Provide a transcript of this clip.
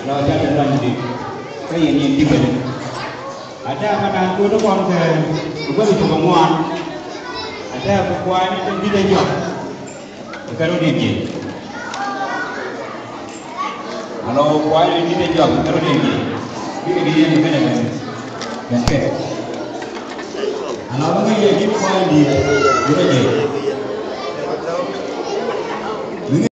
เราจะเดินดีก็อย่างนี้ที่เป็นada pada aku tu pun ke bukan itu kemuan ada bukuan itu tidak jauh kalau dia kalau bukuan itu tidak jauh kalau dia ni mana kan kalau orang yang bukuan dia dia